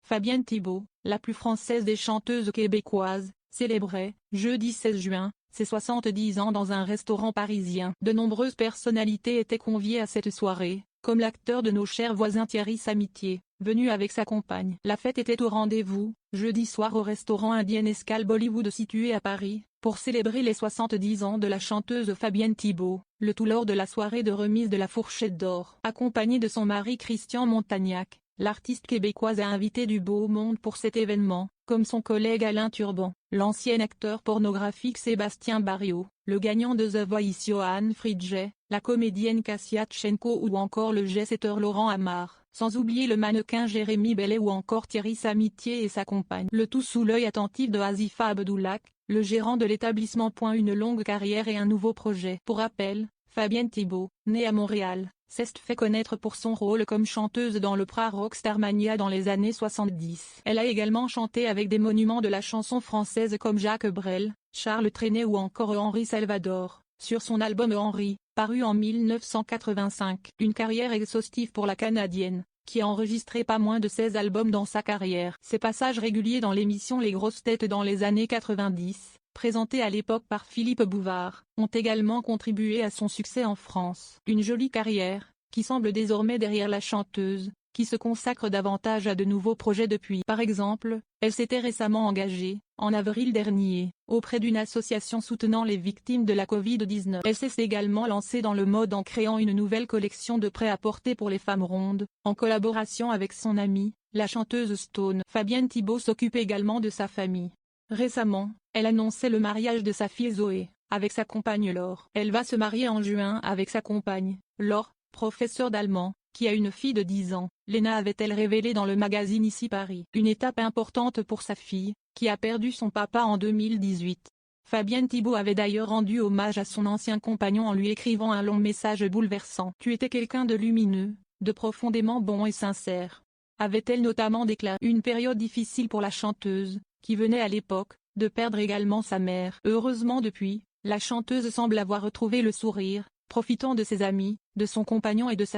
Fabienne Thibault, la plus française des chanteuses québécoises, célébrait, jeudi 16 juin, ses 70 ans dans un restaurant parisien. De nombreuses personnalités étaient conviées à cette soirée, comme l'acteur de Nos chers voisins Thierry Samitier, venu avec sa compagne. La fête était au rendez-vous, jeudi soir au restaurant Indian Escale Bollywood situé à Paris, pour célébrer les 70 ans de la chanteuse Fabienne Thibault, le tout lors de la soirée de remise de la Fourchette d'Or. Accompagnée de son mari Christian Montagnac, l'artiste québécoise a invité du beau monde pour cet événement, comme son collègue Alain Turban, l'ancien acteur pornographique Sébastien Barriot, le gagnant de The Voice Johan Fridget, la comédienne Kassia Tchenko ou encore le jet-setteur Laurent Amar, sans oublier le mannequin Jérémy Bellet ou encore Thierry Samitier et sa compagne. Le tout sous l'œil attentif de Azifa Abdoulak, le gérant de l'établissement. Une longue carrière et un nouveau projet. Pour rappel, Fabienne Thibault, née à Montréal, s'est fait connaître pour son rôle comme chanteuse dans l'opéra Rock Starmania dans les années 70. Elle a également chanté avec des monuments de la chanson française comme Jacques Brel, Charles Trenet ou encore Henri Salvador, sur son album Henri, paru en 1985. Une carrière exhaustive pour la Canadienne, qui a enregistré pas moins de 16 albums dans sa carrière. Ses passages réguliers dans l'émission Les Grosses Têtes dans les années 90, présentée à l'époque par Philippe Bouvard, ont également contribué à son succès en France. Une jolie carrière, qui semble désormais derrière la chanteuse, qui se consacre davantage à de nouveaux projets depuis. Par exemple, elle s'était récemment engagée, en avril dernier, auprès d'une association soutenant les victimes de la Covid-19. Elle s'est également lancée dans le mode en créant une nouvelle collection de prêt-à-porter pour les femmes rondes, en collaboration avec son amie, la chanteuse Stone. Fabienne Thibault s'occupe également de sa famille. Récemment, elle annonçait le mariage de sa fille Zoé, avec sa compagne Laure. Elle va se marier en juin avec sa compagne, Laure, professeure d'allemand, qui a une fille de 10 ans, Léna, avait-elle révélé dans le magazine Ici Paris. Une étape importante pour sa fille, qui a perdu son papa en 2018. Fabienne Thibault avait d'ailleurs rendu hommage à son ancien compagnon en lui écrivant un long message bouleversant. « Tu étais quelqu'un de lumineux, de profondément bon et sincère », avait-elle notamment déclaré. Une période difficile pour la chanteuse, qui venait à l'époque, de perdre également sa mère. Heureusement depuis, la chanteuse semble avoir retrouvé le sourire, profitant de ses amis, de son compagnon et de sa